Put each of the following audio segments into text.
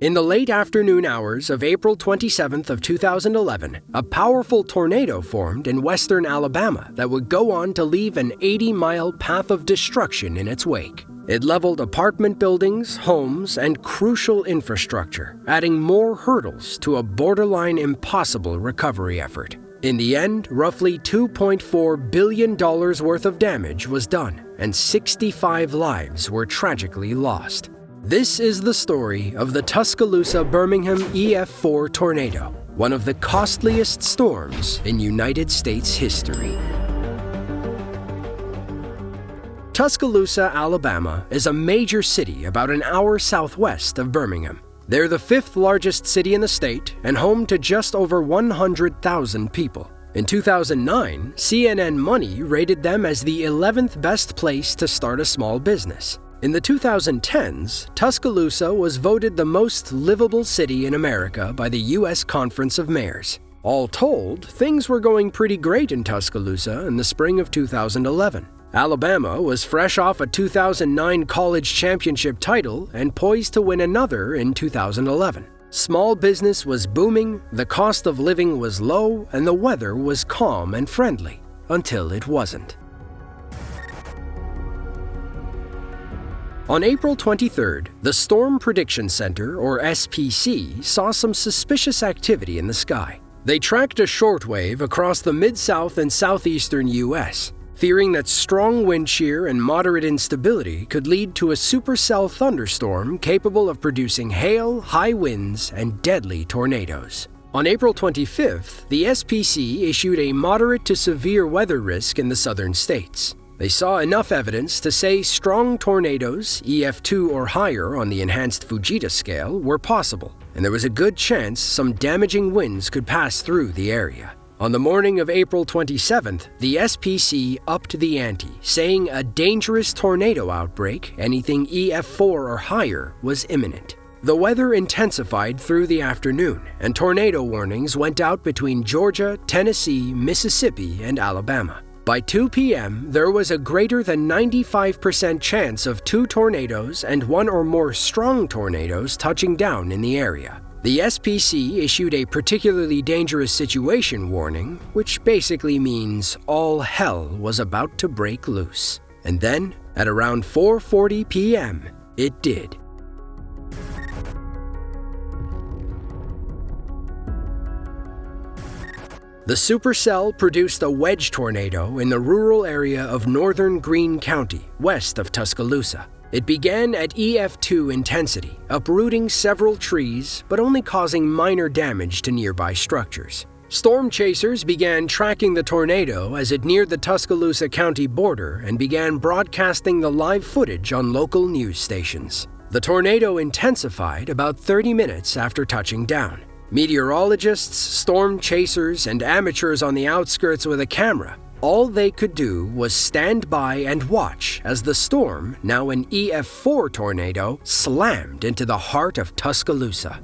In the late afternoon hours of April 27th of 2011, a powerful tornado formed in western Alabama that would go on to leave an 80-mile path of destruction in its wake. It leveled apartment buildings, homes, and crucial infrastructure, adding more hurdles to a borderline impossible recovery effort. In the end, roughly $2.4 billion worth of damage was done, and 65 lives were tragically lost. This is the story of the Tuscaloosa-Birmingham EF4 tornado, one of the costliest storms in United States history. Tuscaloosa, Alabama is a major city about an hour southwest of Birmingham. They're the fifth largest city in the state and home to just over 100,000 people. In 2009, CNN Money rated them as the 11th best place to start a small business. In the 2010s, Tuscaloosa was voted the most livable city in America by the U.S. Conference of Mayors. All told, things were going pretty great in Tuscaloosa in the spring of 2011. Alabama was fresh off a 2009 college championship title and poised to win another in 2011. Small business was booming, the cost of living was low, and the weather was calm and friendly, until it wasn't. On April 23rd, the Storm Prediction Center, or SPC, saw some suspicious activity in the sky. They tracked a shortwave across the mid-south and southeastern U.S., fearing that strong wind shear and moderate instability could lead to a supercell thunderstorm capable of producing hail, high winds, and deadly tornadoes. On April 25th, the SPC issued a moderate to severe weather risk in the southern states. They saw enough evidence to say strong tornadoes, EF2 or higher on the enhanced Fujita scale, were possible, and there was a good chance some damaging winds could pass through the area. On the morning of April 27th, the SPC upped the ante, saying a dangerous tornado outbreak, anything EF4 or higher, was imminent. The weather intensified through the afternoon, and tornado warnings went out between Georgia, Tennessee, Mississippi, and Alabama. By 2 p.m., there was a greater than 95% chance of 2 tornadoes and 1 or more strong tornadoes touching down in the area. The SPC issued a particularly dangerous situation warning, which basically means all hell was about to break loose. And then, at around 4:40 p.m., it did. The supercell produced a wedge tornado in the rural area of northern Greene County, west of Tuscaloosa. It began at EF2 intensity, uprooting several trees, but only causing minor damage to nearby structures. Storm chasers began tracking the tornado as it neared the Tuscaloosa County border and began broadcasting the live footage on local news stations. The tornado intensified about 30 minutes after touching down. Meteorologists, storm chasers, and amateurs on the outskirts with a camera, all they could do was stand by and watch as the storm, now an EF4 tornado, slammed into the heart of Tuscaloosa.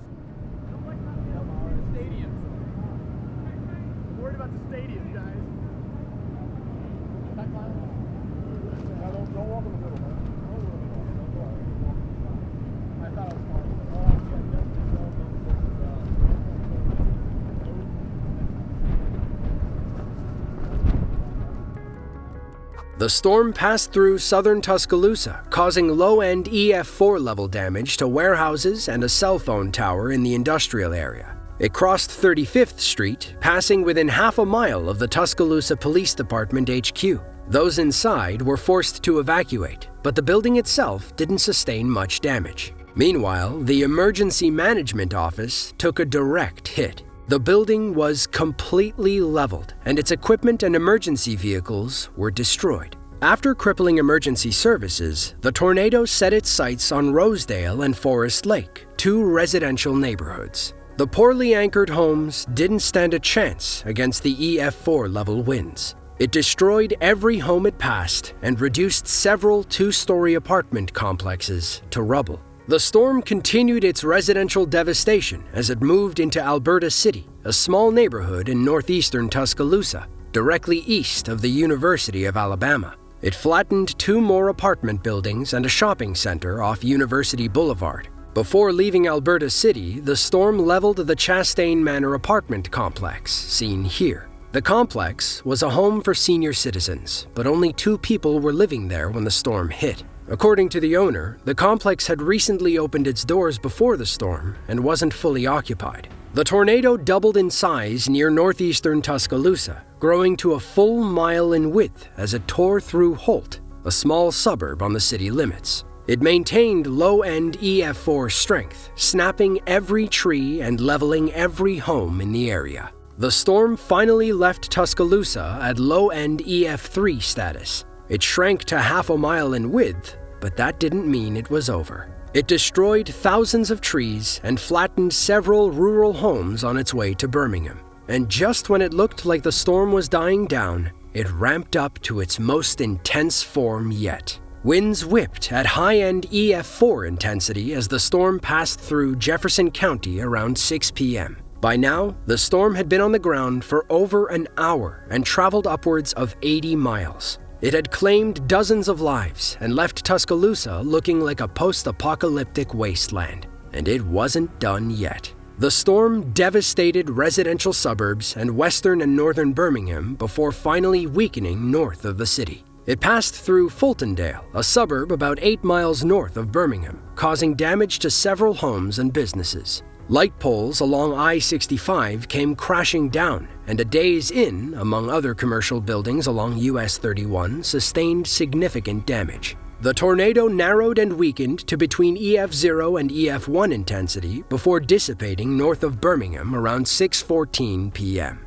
The storm passed through southern Tuscaloosa, causing low-end EF4 level damage to warehouses and a cell phone tower in the industrial area. It crossed 35th Street, passing within half a mile of the Tuscaloosa Police Department HQ. Those inside were forced to evacuate, but the building itself didn't sustain much damage. Meanwhile, the Emergency Management Office took a direct hit. The building was completely leveled, and its equipment and emergency vehicles were destroyed. After crippling emergency services, the tornado set its sights on Rosedale and Forest Lake, 2 residential neighborhoods. The poorly anchored homes didn't stand a chance against the EF4 level winds. It destroyed every home it passed and reduced several 2-story apartment complexes to rubble. The storm continued its residential devastation as it moved into Alberta City, a small neighborhood in northeastern Tuscaloosa, directly east of the University of Alabama. It flattened 2 more apartment buildings and a shopping center off University Boulevard. Before leaving Alberta City, the storm leveled the Chastain Manor apartment complex, seen here. The complex was a home for senior citizens, but only 2 people were living there when the storm hit. According to the owner, the complex had recently opened its doors before the storm and wasn't fully occupied. The tornado doubled in size near northeastern Tuscaloosa, growing to a full mile in width as it tore through Holt, a small suburb on the city limits. It maintained low-end EF4 strength, snapping every tree and leveling every home in the area. The storm finally left Tuscaloosa at low-end EF3 status. It shrank to half a mile in width, but that didn't mean it was over. It destroyed thousands of trees and flattened several rural homes on its way to Birmingham. And just when it looked like the storm was dying down, it ramped up to its most intense form yet. Winds whipped at high-end EF4 intensity as the storm passed through Jefferson County around 6 p.m. By now, the storm had been on the ground for over an hour and traveled upwards of 80 miles. It had claimed dozens of lives and left Tuscaloosa looking like a post-apocalyptic wasteland. And it wasn't done yet. The storm devastated residential suburbs and western and northern Birmingham before finally weakening north of the city. It passed through Fultondale, a suburb about 8 miles north of Birmingham, causing damage to several homes and businesses. Light poles along I-65 came crashing down, and a Days Inn, among other commercial buildings along US 31, sustained significant damage. The tornado narrowed and weakened to between EF0 and EF1 intensity before dissipating north of Birmingham around 6:14 p.m.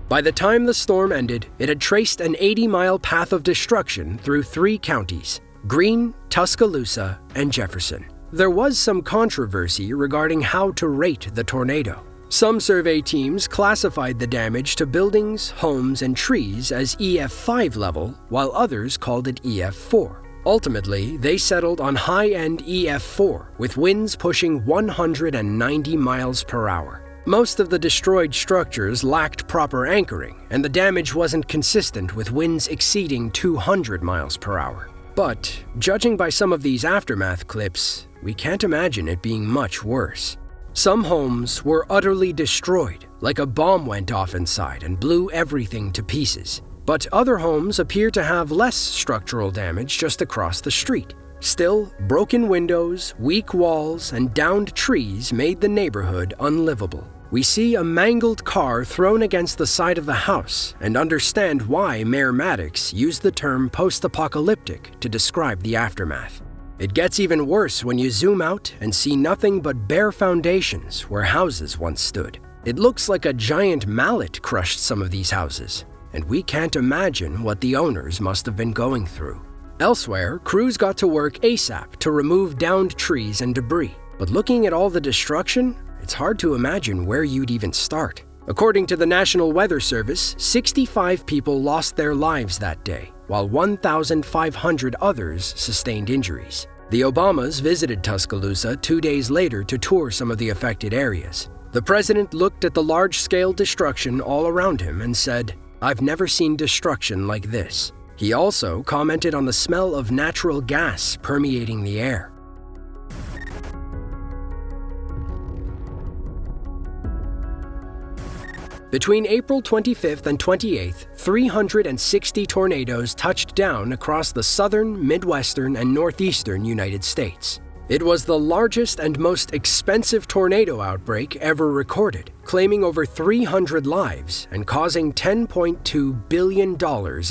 By the time the storm ended, it had traced an 80-mile path of destruction through 3 counties: Greene, Tuscaloosa, and Jefferson. There was some controversy regarding how to rate the tornado. Some survey teams classified the damage to buildings, homes, and trees as EF5 level, while others called it EF4. Ultimately, they settled on high-end EF4, with winds pushing 190 miles per hour. Most of the destroyed structures lacked proper anchoring, and the damage wasn't consistent with winds exceeding 200 miles per hour. But, judging by some of these aftermath clips, we can't imagine it being much worse. Some homes were utterly destroyed, like a bomb went off inside and blew everything to pieces. But other homes appear to have less structural damage just across the street. Still, broken windows, weak walls, and downed trees made the neighborhood unlivable. We see a mangled car thrown against the side of the house and understand why Mayor Maddox used the term post-apocalyptic to describe the aftermath. It gets even worse when you zoom out and see nothing but bare foundations where houses once stood. It looks like a giant mallet crushed some of these houses, and we can't imagine what the owners must have been going through. Elsewhere, crews got to work ASAP to remove downed trees and debris. But looking at all the destruction, it's hard to imagine where you'd even start. According to the National Weather Service, 65 people lost their lives that day, while 1,500 others sustained injuries. The Obamas visited Tuscaloosa 2 days later to tour some of the affected areas. The president looked at the large-scale destruction all around him and said, "I've never seen destruction like this." He also commented on the smell of natural gas permeating the air. Between April 25th and 28th, 360 tornadoes touched down across the southern, midwestern, and northeastern United States. It was the largest and most expensive tornado outbreak ever recorded, claiming over 300 lives and causing $10.2 billion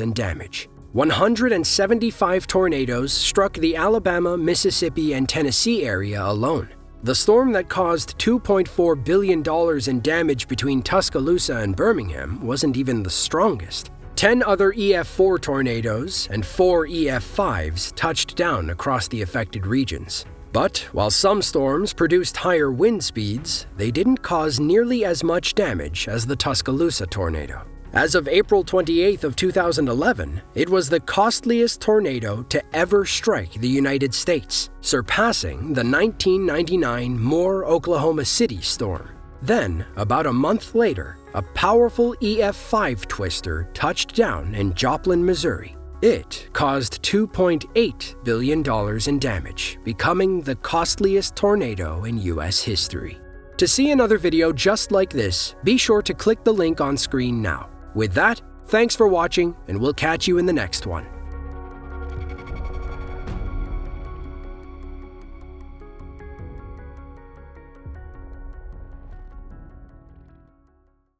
in damage. 175 tornadoes struck the Alabama, Mississippi, and Tennessee area alone. The storm that caused $2.4 billion in damage between Tuscaloosa and Birmingham wasn't even the strongest. 10 other EF4 tornadoes and 4 EF5s touched down across the affected regions. But while some storms produced higher wind speeds, they didn't cause nearly as much damage as the Tuscaloosa tornado. As of April 28th of 2011, it was the costliest tornado to ever strike the United States, surpassing the 1999 Moore, Oklahoma City storm. Then, about a month later, a powerful EF5 twister touched down in Joplin, Missouri. It caused $2.8 billion in damage, becoming the costliest tornado in US history. To see another video just like this, be sure to click the link on screen now. With that, thanks for watching, and we'll catch you in the next one.